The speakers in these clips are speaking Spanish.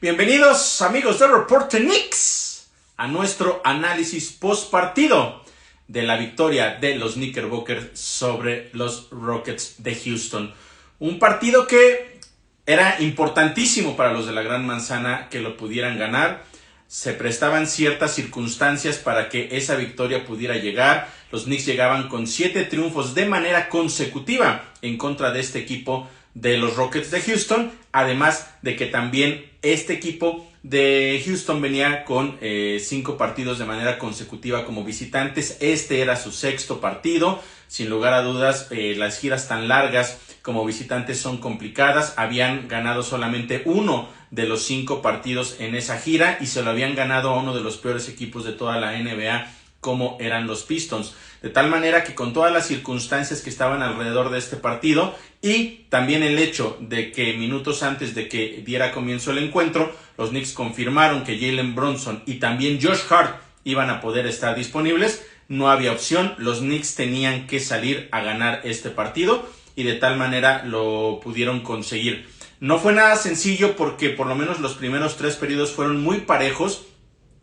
Bienvenidos amigos de Reporte Knicks a nuestro análisis post partido de la victoria de los Knickerbockers sobre los Rockets de Houston. Un partido que era importantísimo para los de la Gran Manzana que lo pudieran ganar. Se prestaban ciertas circunstancias para que esa victoria pudiera llegar. Los Knicks llegaban con 7 triunfos de manera consecutiva en contra de este equipo de los Rockets de Houston, además de que también este equipo de Houston venía con 5 partidos de manera consecutiva como visitantes. Este era su 6º partido. Sin lugar a dudas, las giras tan largas como visitantes son complicadas. Habían ganado solamente uno de los 5 partidos en esa gira y se lo habían ganado a uno de los peores equipos de toda la NBA, como eran los Pistons. De tal manera que con todas las circunstancias que estaban alrededor de este partido y también el hecho de que minutos antes de que diera comienzo el encuentro, los Knicks confirmaron que Jalen Brunson y también Josh Hart iban a poder estar disponibles, no había opción. Los Knicks tenían que salir a ganar este partido y de tal manera lo pudieron conseguir. No fue nada sencillo porque por lo menos los primeros 3 periodos fueron muy parejos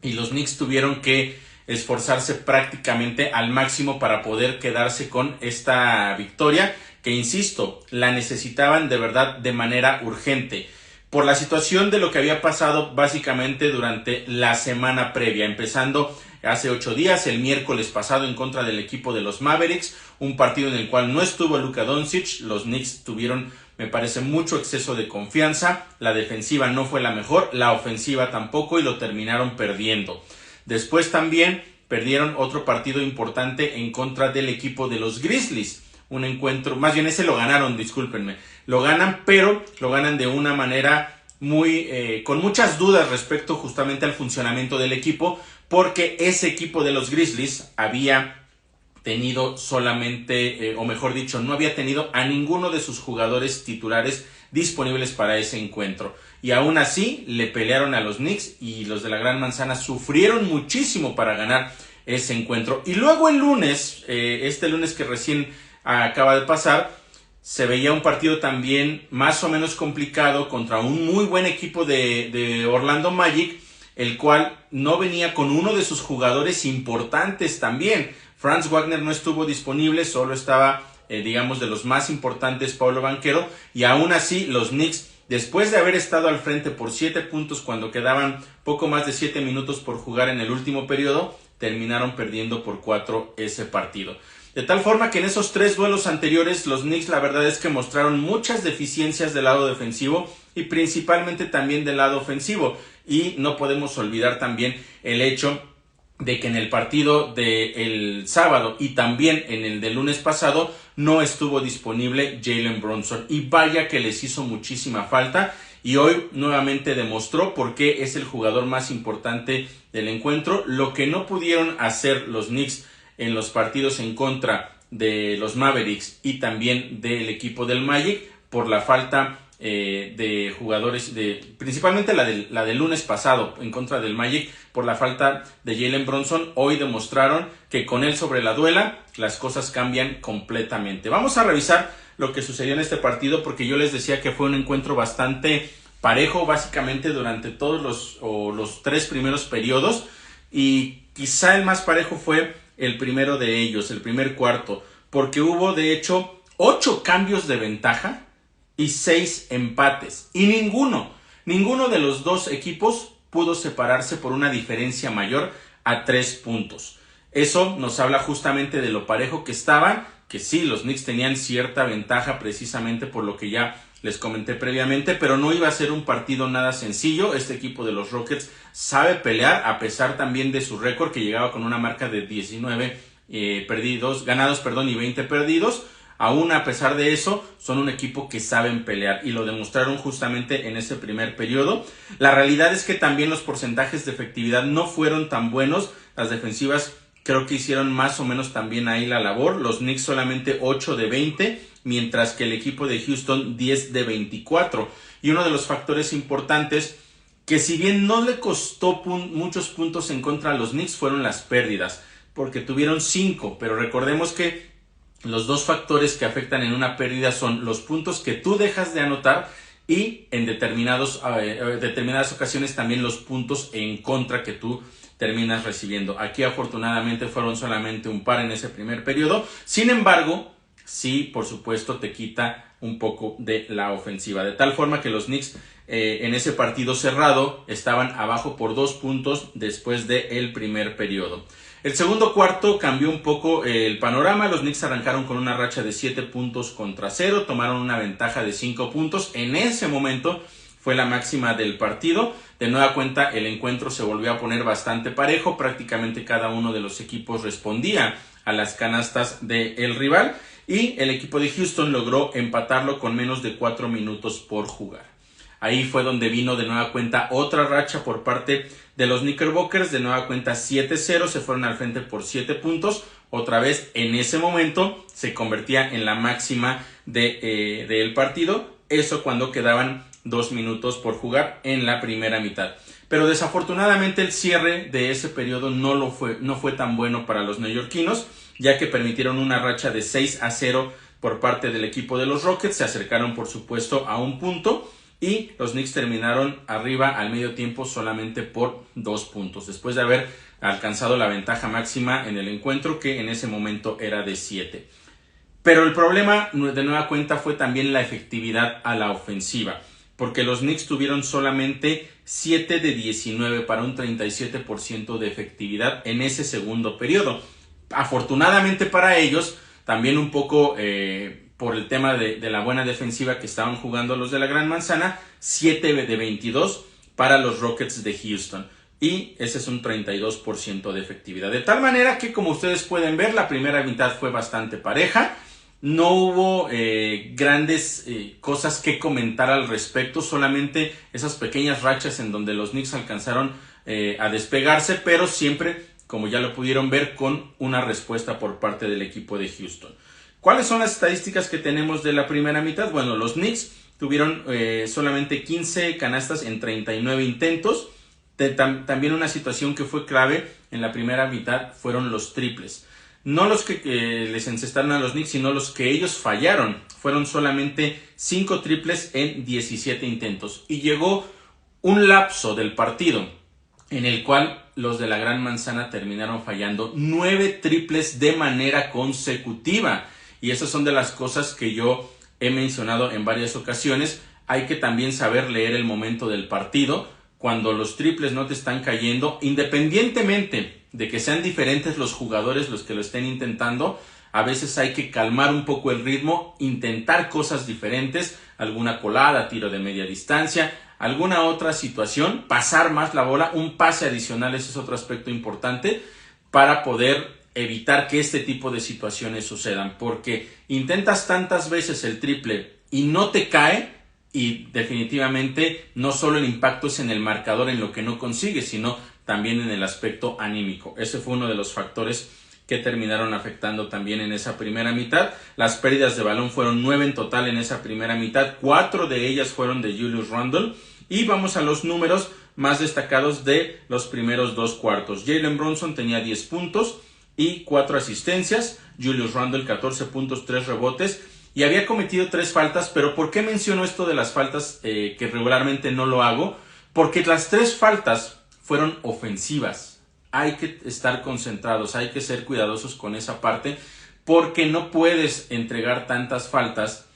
y los Knicks tuvieron que esforzarse prácticamente al máximo para poder quedarse con esta victoria que, insisto, la necesitaban de verdad de manera urgente por la situación de lo que había pasado básicamente durante la semana previa, empezando hace 8 días, el miércoles pasado, en contra del equipo de los Mavericks, un partido en el cual no estuvo Luka Doncic. Los Knicks tuvieron, me parece, mucho exceso de confianza, la defensiva no fue la mejor, la ofensiva tampoco, y lo terminaron perdiendo. Después también perdieron otro partido importante en contra del equipo de los Grizzlies, un encuentro, más bien ese lo ganaron, discúlpenme, lo ganan, pero lo ganan de una manera muy, con muchas dudas respecto justamente al funcionamiento del equipo, porque ese equipo de los Grizzlies había tenido solamente, o mejor dicho, no había tenido a ninguno de sus jugadores titulares disponibles para ese encuentro. Y aún así le pelearon a los Knicks y los de la Gran Manzana sufrieron muchísimo para ganar ese encuentro. Y luego el lunes, este lunes que recién acaba de pasar, se veía un partido también más o menos complicado contra un muy buen equipo de Orlando Magic, el cual no venía con uno de sus jugadores importantes también. Franz Wagner no estuvo disponible, solo estaba, digamos, de los más importantes, Paolo Banchero, y aún así los Knicks, después de haber estado al frente por 7 puntos cuando quedaban poco más de 7 minutos por jugar en el último periodo, terminaron perdiendo por 4 ese partido. De tal forma que en esos 3 duelos anteriores los Knicks la verdad es que mostraron muchas deficiencias del lado defensivo y principalmente también del lado ofensivo. Y no podemos olvidar también el hecho de que en el partido del sábado y también en el del lunes pasado no estuvo disponible Jalen Brunson, y vaya que les hizo muchísima falta, y hoy nuevamente demostró por qué es el jugador más importante del encuentro. Lo que no pudieron hacer los Knicks en los partidos en contra de los Mavericks y también del equipo del Magic por la falta de jugadores, principalmente la del lunes pasado en contra del Magic, por la falta de Jalen Brunson, hoy demostraron que con él sobre la duela las cosas cambian completamente. Vamos a revisar lo que sucedió en este partido, porque yo les decía que fue un encuentro bastante parejo básicamente durante todos los 3 primeros periodos, y quizá el más parejo fue el primero de ellos, el primer cuarto, porque hubo de hecho 8 cambios de ventaja y 6 empates, y ninguno de los 2 equipos pudo separarse por una diferencia mayor a 3 puntos. Eso nos habla justamente de lo parejo que estaban, que sí, los Knicks tenían cierta ventaja precisamente por lo que ya les comenté previamente, pero no iba a ser un partido nada sencillo. Este equipo de los Rockets sabe pelear, a pesar también de su récord que llegaba con una marca de 19 ganados y 20 perdidos. Aún a pesar de eso, son un equipo que saben pelear, y lo demostraron justamente en ese primer periodo. La realidad es que también los porcentajes de efectividad no fueron tan buenos. Las defensivas creo que hicieron más o menos también ahí la labor. Los Knicks solamente 8 de 20, mientras que el equipo de Houston 10 de 24. Y uno de los factores importantes, que si bien no le costó muchos puntos en contra a los Knicks, fueron las pérdidas, porque tuvieron 5, pero recordemos que los 2 factores que afectan en una pérdida son los puntos que tú dejas de anotar y en determinadas ocasiones también los puntos en contra que tú terminas recibiendo. Aquí afortunadamente fueron solamente un par en ese primer periodo. Sin embargo, sí, por supuesto, te quita un poco de la ofensiva. De tal forma que los Knicks en ese partido cerrado estaban abajo por 2 puntos después del primer periodo. El segundo cuarto cambió un poco el panorama. Los Knicks arrancaron con una racha de 7 puntos contra 0. Tomaron una ventaja de 5 puntos. En ese momento fue la máxima del partido. De nueva cuenta, el encuentro se volvió a poner bastante parejo. Prácticamente cada uno de los equipos respondía a las canastas del rival. Y el equipo de Houston logró empatarlo con menos de 4 minutos por jugar. Ahí fue donde vino de nueva cuenta otra racha por parte de los Knickerbockers. De nueva cuenta 7-0, se fueron al frente por 7 puntos. Otra vez en ese momento se convertía en la máxima del partido. Eso cuando quedaban 2 minutos por jugar en la primera mitad. Pero desafortunadamente el cierre de ese periodo no fue tan bueno para los neoyorquinos, ya que permitieron una racha de 6-0 por parte del equipo de los Rockets. Se acercaron por supuesto a un punto y los Knicks terminaron arriba al medio tiempo solamente por 2 puntos, después de haber alcanzado la ventaja máxima en el encuentro, que en ese momento era de 7. Pero el problema de nueva cuenta fue también la efectividad a la ofensiva, porque los Knicks tuvieron solamente 7 de 19 para un 37% de efectividad en ese segundo periodo. Afortunadamente para ellos, también un poco por el tema de la buena defensiva que estaban jugando los de la Gran Manzana, 7 de 22 para los Rockets de Houston. Y ese es un 32% de efectividad. De tal manera que, como ustedes pueden ver, la primera mitad fue bastante pareja. No hubo grandes cosas que comentar al respecto, solamente esas pequeñas rachas en donde los Knicks alcanzaron a despegarse, pero siempre, como ya lo pudieron ver, con una respuesta por parte del equipo de Houston. ¿Cuáles son las estadísticas que tenemos de la primera mitad? Bueno, los Knicks tuvieron solamente 15 canastas en 39 intentos. También una situación que fue clave en la primera mitad fueron los triples. No los que les encestaron a los Knicks, sino los que ellos fallaron. Fueron solamente 5 triples en 17 intentos. Y llegó un lapso del partido en el cual los de la Gran Manzana terminaron fallando 9 triples de manera consecutiva. Y esas son de las cosas que yo he mencionado en varias ocasiones. Hay que también saber leer el momento del partido. Cuando los triples no te están cayendo, independientemente de que sean diferentes los jugadores los que lo estén intentando, a veces hay que calmar un poco el ritmo, intentar cosas diferentes, alguna colada, tiro de media distancia, alguna otra situación, pasar más la bola, un pase adicional, ese es otro aspecto importante para poder evitar que este tipo de situaciones sucedan, porque intentas tantas veces el triple y no te cae, y definitivamente no solo el impacto es en el marcador en lo que no consigues, sino también en el aspecto anímico. Ese fue uno de los factores que terminaron afectando también en esa primera mitad. Las pérdidas de balón fueron 9 en total en esa primera mitad, 4 de ellas fueron de Julius Randle. Y vamos a los números más destacados de los primeros 2 cuartos. Jalen Brunson tenía 10 puntos y 4 asistencias, Julius Randle 14 puntos, 3 rebotes, y había cometido 3 faltas. Pero ¿por qué menciono esto de las faltas que regularmente no lo hago? Porque las 3 faltas fueron ofensivas. Hay que estar concentrados, hay que ser cuidadosos con esa parte, porque no puedes entregar tantas faltas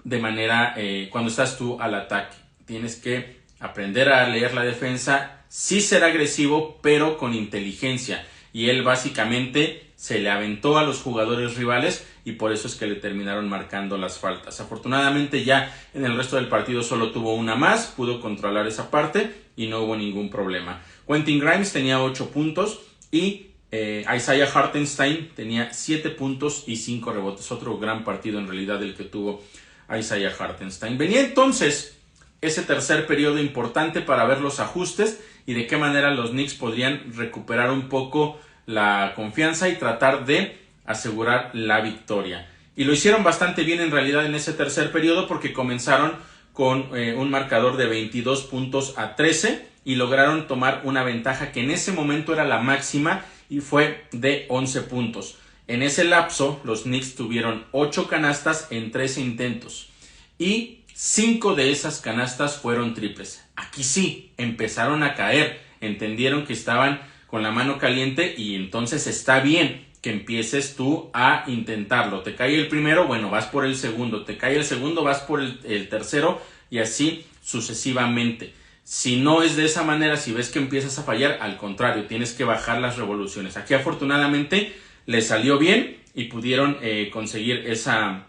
de manera cuando estás tú al ataque. Tienes que aprender a leer la defensa, sí ser agresivo, pero con inteligencia. Y él básicamente se le aventó a los jugadores rivales y por eso es que le terminaron marcando las faltas. Afortunadamente ya en el resto del partido solo tuvo una más, pudo controlar esa parte y no hubo ningún problema. Quentin Grimes tenía 8 puntos y Isaiah Hartenstein tenía 7 puntos y 5 rebotes. Otro gran partido en realidad el que tuvo Isaiah Hartenstein. Venía entonces ese tercer periodo importante para ver los ajustes y de qué manera los Knicks podrían recuperar un poco la confianza y tratar de asegurar la victoria. Y lo hicieron bastante bien en realidad en ese tercer periodo, porque comenzaron con un marcador de 22 puntos a 13 y lograron tomar una ventaja que en ese momento era la máxima y fue de 11 puntos. En ese lapso los Knicks tuvieron 8 canastas en 13 intentos y 5 de esas canastas fueron triples. Aquí sí, empezaron a caer, entendieron que estaban con la mano caliente y entonces está bien que empieces tú a intentarlo. Te cae el primero, bueno, vas por el segundo, te cae el segundo, vas por el tercero y así sucesivamente. Si no es de esa manera, si ves que empiezas a fallar, al contrario, tienes que bajar las revoluciones. Aquí afortunadamente les salió bien y pudieron conseguir esa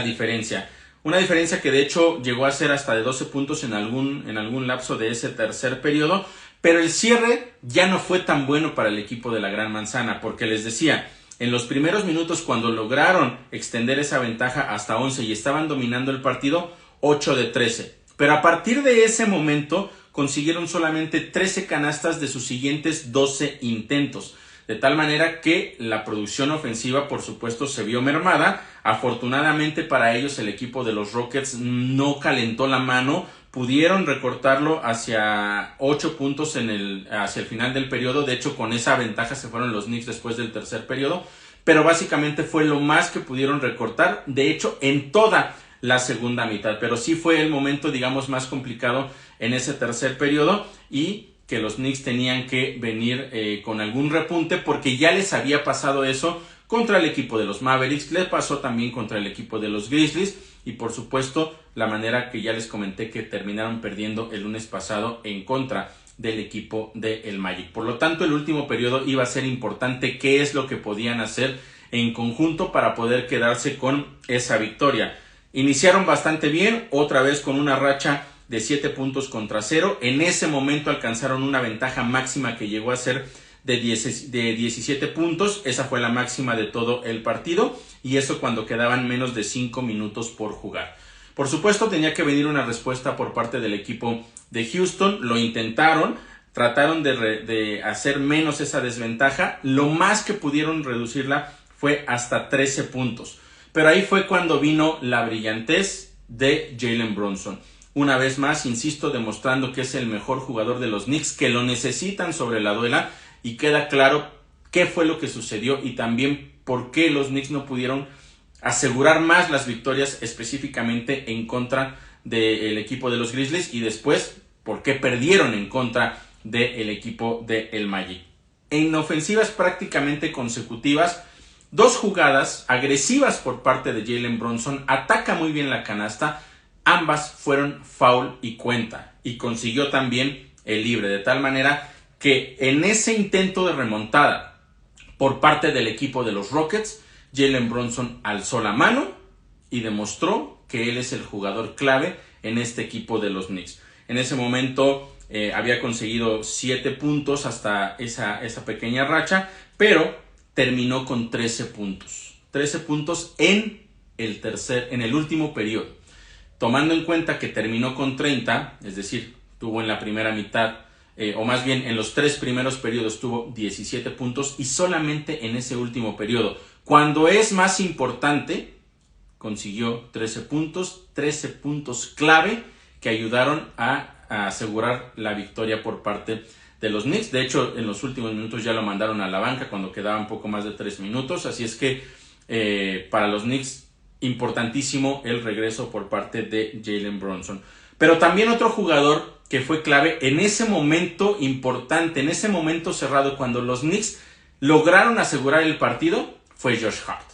diferencia. Una diferencia que de hecho llegó a ser hasta de 12 puntos en algún lapso de ese tercer periodo, pero el cierre ya no fue tan bueno para el equipo de la Gran Manzana, porque les decía, en los primeros minutos cuando lograron extender esa ventaja hasta 11 y estaban dominando el partido, 8 de 13. Pero a partir de ese momento consiguieron solamente 13 canastas de sus siguientes 12 intentos. De tal manera que la producción ofensiva, por supuesto, se vio mermada. Afortunadamente para ellos, el equipo de los Rockets no calentó la mano. Pudieron recortarlo hacia 8 puntos hacia el final del periodo. De hecho, con esa ventaja se fueron los Knicks después del tercer periodo. Pero básicamente fue lo más que pudieron recortar. De hecho, en toda la segunda mitad. Pero sí fue el momento, digamos, más complicado en ese tercer periodo. Y que los Knicks tenían que venir con algún repunte porque ya les había pasado eso contra el equipo de los Mavericks, les pasó también contra el equipo de los Grizzlies y por supuesto la manera que ya les comenté que terminaron perdiendo el lunes pasado en contra del equipo del Magic. Por lo tanto, el último periodo iba a ser importante qué es lo que podían hacer en conjunto para poder quedarse con esa victoria. Iniciaron bastante bien, otra vez con una racha de 7 puntos contra 0. En ese momento alcanzaron una ventaja máxima que llegó a ser de 17 puntos. Esa fue la máxima de todo el partido y eso cuando quedaban menos de 5 minutos por jugar. Por supuesto tenía que venir una respuesta por parte del equipo de Houston. Lo intentaron, trataron de hacer menos esa desventaja. Lo más que pudieron reducirla fue hasta 13 puntos. Pero ahí fue cuando vino la brillantez de Jalen Brunson. Una vez más, insisto, demostrando que es el mejor jugador de los Knicks, que lo necesitan sobre la duela y queda claro qué fue lo que sucedió y también por qué los Knicks no pudieron asegurar más las victorias específicamente en contra del equipo de los Grizzlies y después por qué perdieron en contra del equipo del Magic. En ofensivas prácticamente consecutivas, 2 jugadas agresivas por parte de Jalen Brunson, ataca muy bien la canasta. Ambas fueron foul y cuenta y consiguió también el libre, de tal manera que en ese intento de remontada por parte del equipo de los Rockets, Jalen Brunson alzó la mano y demostró que él es el jugador clave en este equipo de los Knicks. En ese momento había conseguido 7 puntos hasta esa pequeña racha, pero terminó con 13 puntos. 13 puntos en el último periodo. Tomando en cuenta que terminó con 30, es decir, tuvo en la primera mitad, o más bien en los 3 primeros periodos tuvo 17 puntos y solamente en ese último periodo, cuando es más importante, consiguió 13 puntos clave que ayudaron a asegurar la victoria por parte de los Knicks. De hecho, en los últimos minutos ya lo mandaron a la banca cuando quedaban poco más de 3 minutos, así es que para los Knicks importantísimo el regreso por parte de Jalen Brunson. Pero también otro jugador que fue clave en ese momento importante, en ese momento cerrado, cuando los Knicks lograron asegurar el partido, fue Josh Hart.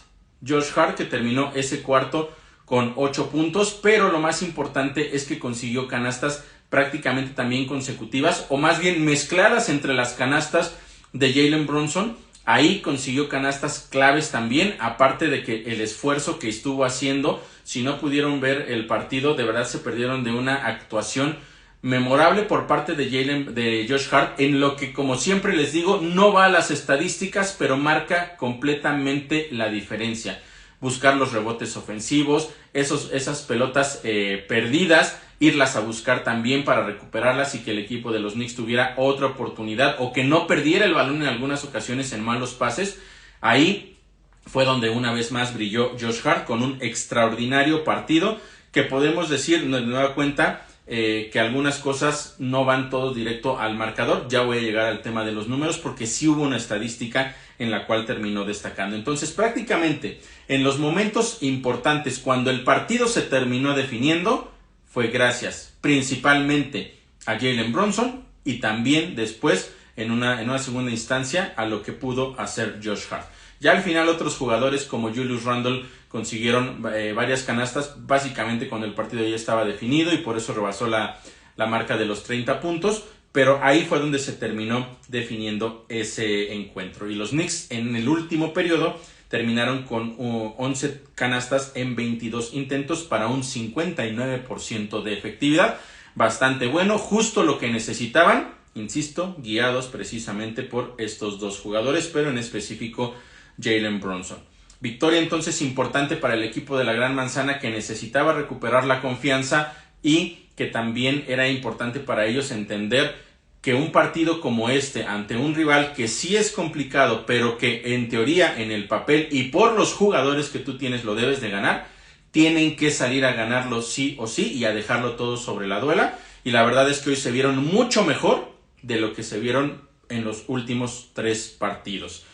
Josh Hart, que terminó ese cuarto con 8 puntos, pero lo más importante es que consiguió canastas prácticamente también consecutivas, o más bien mezcladas entre las canastas de Jalen Brunson. Ahí consiguió canastas claves también, aparte de que el esfuerzo que estuvo haciendo, si no pudieron ver el partido, de verdad se perdieron de una actuación memorable por parte de Josh Hart, en lo que, como siempre les digo, no va a las estadísticas, pero marca completamente la diferencia. Buscar los rebotes ofensivos, esas pelotas perdidas, irlas a buscar también para recuperarlas y que el equipo de los Knicks tuviera otra oportunidad o que no perdiera el balón en algunas ocasiones en malos pases. Ahí fue donde una vez más brilló Josh Hart con un extraordinario partido que podemos decir de nueva cuenta que algunas cosas no van todo directo al marcador. Ya voy a llegar al tema de los números porque sí hubo una estadística en la cual terminó destacando. Entonces, prácticamente en los momentos importantes, cuando el partido se terminó definiendo, fue gracias principalmente a Jalen Brunson y también después en una segunda instancia a lo que pudo hacer Josh Hart. Ya al final otros jugadores como Julius Randle consiguieron varias canastas, básicamente cuando el partido ya estaba definido y por eso rebasó la marca de los 30 puntos, pero ahí fue donde se terminó definiendo ese encuentro. Y los Knicks en el último periodo terminaron con 11 canastas en 22 intentos para un 59% de efectividad. Bastante bueno, justo lo que necesitaban, insisto, guiados precisamente por estos dos jugadores, pero en específico Jalen Brunson. Victoria entonces importante para el equipo de la Gran Manzana, que necesitaba recuperar la confianza y que también era importante para ellos entender que un partido como este ante un rival que sí es complicado, pero que en teoría, en el papel y por los jugadores que tú tienes lo debes de ganar, tienen que salir a ganarlo sí o sí y a dejarlo todo sobre la duela. Y la verdad es que hoy se vieron mucho mejor de lo que se vieron en los últimos 3 partidos.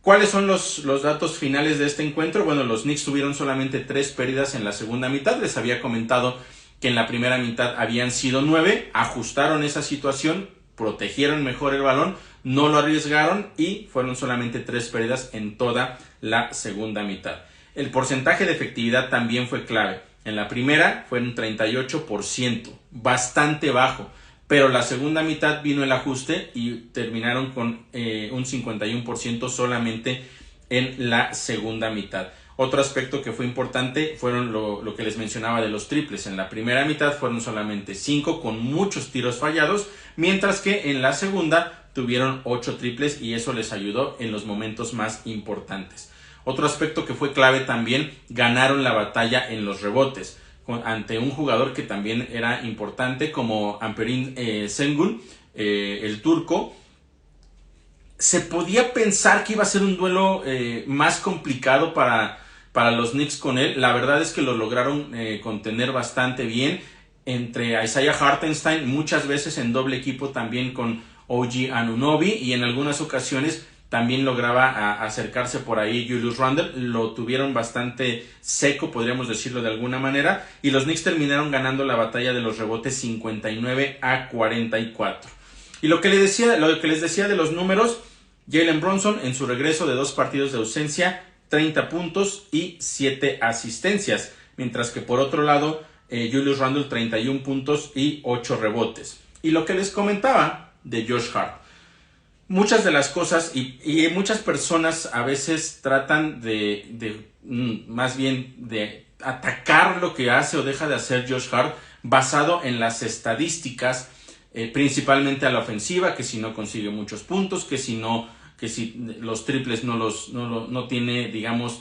¿Cuáles son los datos finales de este encuentro? Bueno, los Knicks tuvieron solamente 3 pérdidas en la segunda mitad. Les había comentado que en la primera mitad habían sido 9. Ajustaron esa situación, protegieron mejor el balón, no lo arriesgaron y fueron solamente 3 pérdidas en toda la segunda mitad. El porcentaje de efectividad también fue clave. En la primera fue un 38%, bastante bajo. Pero la segunda mitad vino el ajuste y terminaron con un 51% solamente en la segunda mitad. Otro aspecto que fue importante fueron lo que les mencionaba de los triples. En la primera mitad fueron solamente 5 con muchos tiros fallados, mientras que en la segunda tuvieron 8 triples y eso les ayudó en los momentos más importantes. Otro aspecto que fue clave también, ganaron la batalla en los rebotes ante un jugador que también era importante como Alperen Sengun, el turco. Se podía pensar que iba a ser un duelo más complicado para los Knicks con él. La verdad es que lo lograron contener bastante bien entre Isaiah Hartenstein, muchas veces en doble equipo también con OG Anunoby, y en algunas ocasiones también lograba acercarse por ahí Julius Randle. Lo tuvieron bastante seco, podríamos decirlo de alguna manera, y los Knicks terminaron ganando la batalla de los rebotes 59-44. Y lo que les decía de los números, Jalen Brunson en su regreso de 2 partidos de ausencia, 30 puntos y 7 asistencias, mientras que por otro lado Julius Randle 31 puntos y 8 rebotes. Y lo que les comentaba de Josh Hart, muchas de las cosas y muchas personas a veces tratan más bien de atacar lo que hace o deja de hacer Josh Hart basado en las estadísticas, principalmente a la ofensiva, que si no consigue muchos puntos, que si los triples no tiene, digamos,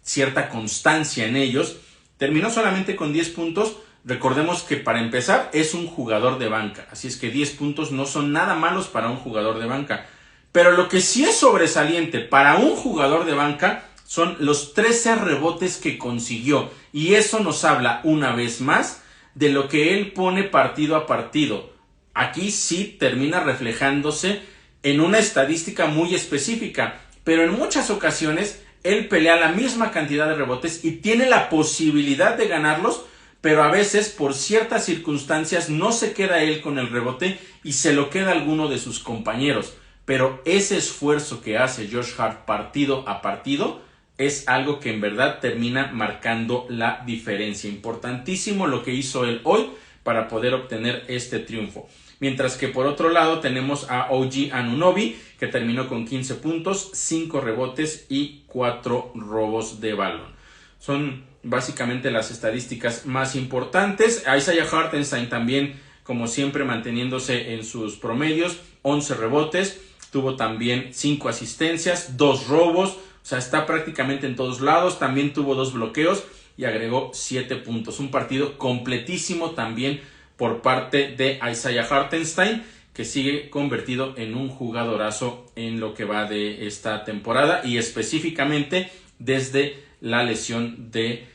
cierta constancia en ellos. Terminó solamente con 10 puntos. Recordemos que para empezar es un jugador de banca, así es que 10 puntos no son nada malos para un jugador de banca. Pero lo que sí es sobresaliente para un jugador de banca son los 13 rebotes que consiguió, y eso nos habla una vez más de lo que él pone partido a partido. Aquí sí termina reflejándose en una estadística muy específica, pero en muchas ocasiones él pelea la misma cantidad de rebotes y tiene la posibilidad de ganarlos, pero a veces por ciertas circunstancias no se queda él con el rebote y se lo queda alguno de sus compañeros. Pero ese esfuerzo que hace Josh Hart partido a partido es algo que en verdad termina marcando la diferencia. Importantísimo lo que hizo él hoy para poder obtener este triunfo. Mientras que por otro lado tenemos a OG Anunoby, que terminó con 15 puntos, 5 rebotes y 4 robos de balón. Son básicamente las estadísticas más importantes. Isaiah Hartenstein también, como siempre, manteniéndose en sus promedios, 11 rebotes, tuvo también 5 asistencias, 2 robos, o sea, está prácticamente en todos lados. También tuvo 2 bloqueos y agregó 7 puntos. Un partido completísimo también por parte de Isaiah Hartenstein, que sigue convertido en un jugadorazo en lo que va de esta temporada y específicamente desde la lesión de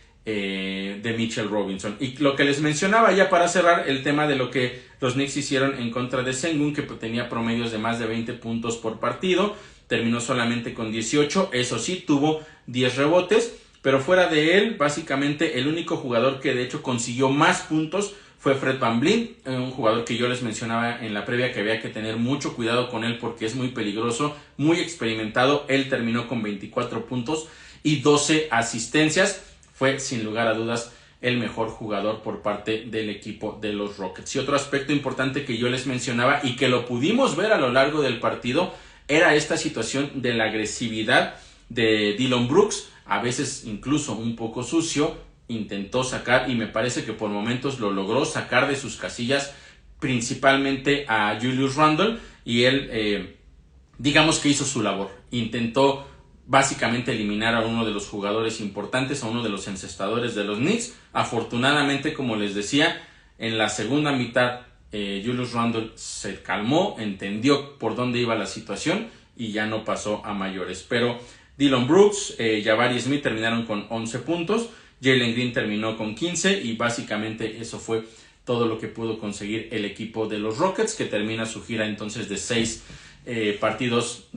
Mitchell Robinson. Y lo que les mencionaba ya para cerrar, el tema de lo que los Knicks hicieron en contra de Sengun, que tenía promedios de más de 20 puntos por partido, terminó solamente con 18, eso sí, tuvo 10 rebotes, pero fuera de él, básicamente el único jugador que de hecho consiguió más puntos fue Fred VanVleet, un jugador que yo les mencionaba en la previa que había que tener mucho cuidado con él porque es muy peligroso, muy experimentado. Él terminó con 24 puntos y 12 asistencias. Fue sin lugar a dudas el mejor jugador por parte del equipo de los Rockets. Y otro aspecto importante que yo les mencionaba y que lo pudimos ver a lo largo del partido era esta situación de la agresividad de Dillon Brooks, a veces incluso un poco sucio. Intentó sacar y me parece que por momentos lo logró sacar de sus casillas, principalmente a Julius Randle, y él digamos que hizo su labor, intentó básicamente eliminar a uno de los jugadores importantes, a uno de los encestadores de los Knicks. Afortunadamente, como les decía, en la segunda mitad Julius Randle se calmó, entendió por dónde iba la situación y ya no pasó a mayores, pero Dillon Brooks, Jabari Smith terminaron con 11 puntos, Jalen Green terminó con 15 y básicamente eso fue todo lo que pudo conseguir el equipo de los Rockets, que termina su gira entonces de 6 partidos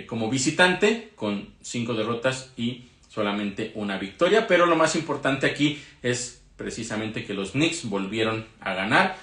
como visitante con 5 derrotas y solamente una victoria. Pero lo más importante aquí es precisamente que los Knicks volvieron a ganar.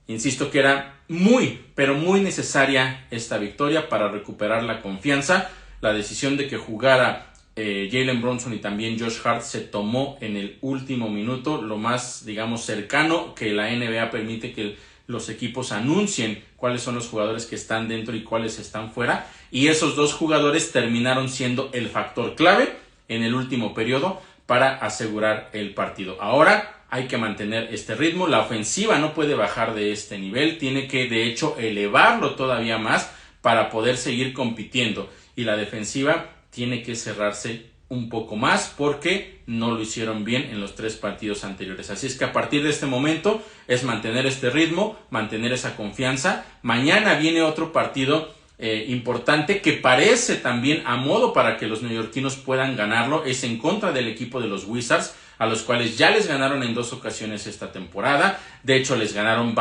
Insisto que era muy, pero muy necesaria esta victoria para recuperar la confianza. La decisión de que jugara Jalen Brunson y también Josh Hart se tomó en el último minuto, lo más, digamos, cercano que la NBA permite que los equipos anuncien cuáles son los jugadores que están dentro y cuáles están fuera, y esos dos jugadores terminaron siendo el factor clave en el último periodo para asegurar el partido. Ahora hay que mantener este ritmo, la ofensiva no puede bajar de este nivel, tiene que de hecho elevarlo todavía más para poder seguir compitiendo, y la defensiva tiene que cerrarse un poco más porque no lo hicieron bien en los 3 partidos anteriores. Así es que a partir de este momento es mantener este ritmo, mantener esa confianza. Mañana viene otro partido importante que parece también a modo para que los neoyorquinos puedan ganarlo. Es en contra del equipo de los Wizards, a los cuales ya les ganaron en 2 ocasiones esta temporada. De hecho, les ganaron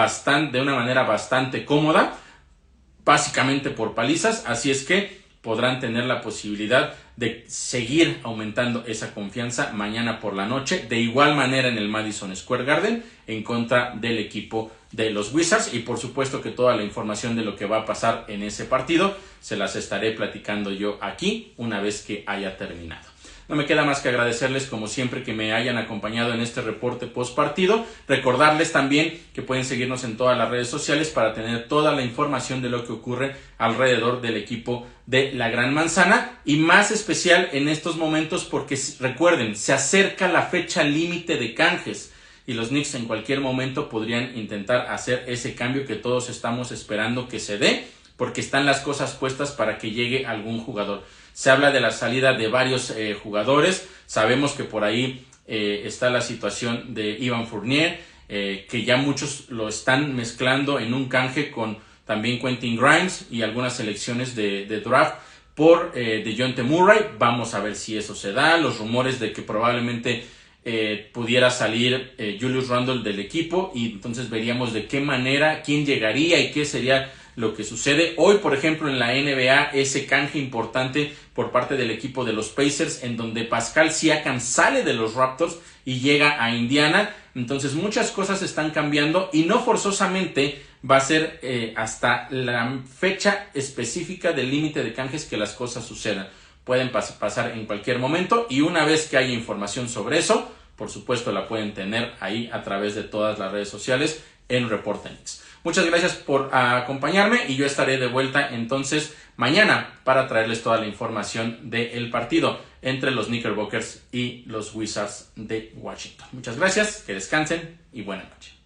de una manera bastante cómoda, básicamente por palizas. Así es que podrán tener la posibilidad de seguir aumentando esa confianza mañana por la noche, de igual manera en el Madison Square Garden, en contra del equipo de los Wizards. Y por supuesto que toda la información de lo que va a pasar en ese partido se las estaré platicando yo aquí una vez que haya terminado. No me queda más que agradecerles como siempre que me hayan acompañado en este reporte post partido. Recordarles también que pueden seguirnos en todas las redes sociales para tener toda la información de lo que ocurre alrededor del equipo de la Gran Manzana, y más especial en estos momentos porque recuerden, se acerca la fecha límite de canjes y los Knicks en cualquier momento podrían intentar hacer ese cambio que todos estamos esperando que se dé, porque están las cosas puestas para que llegue algún jugador. Se habla de la salida de varios jugadores. Sabemos que por ahí está la situación de Evan Fournier, que ya muchos lo están mezclando en un canje con también Quentin Grimes y algunas selecciones de draft por DeJounte Murray. Vamos a ver si eso se da. Los rumores de que probablemente pudiera salir Julius Randle del equipo, y entonces veríamos de qué manera, quién llegaría y qué sería lo que sucede. Hoy, por ejemplo, en la NBA, ese canje importante por parte del equipo de los Pacers, en donde Pascal Siakam sale de los Raptors y llega a Indiana. Entonces muchas cosas están cambiando y no forzosamente va a ser hasta la fecha específica del límite de canjes que las cosas sucedan. Pueden pasar en cualquier momento, y una vez que haya información sobre eso, por supuesto la pueden tener ahí a través de todas las redes sociales en Reporte Knicks. Muchas gracias por acompañarme, y yo estaré de vuelta entonces mañana para traerles toda la información del partido entre los Knickerbockers y los Wizards de Washington. Muchas gracias, que descansen y buena noche.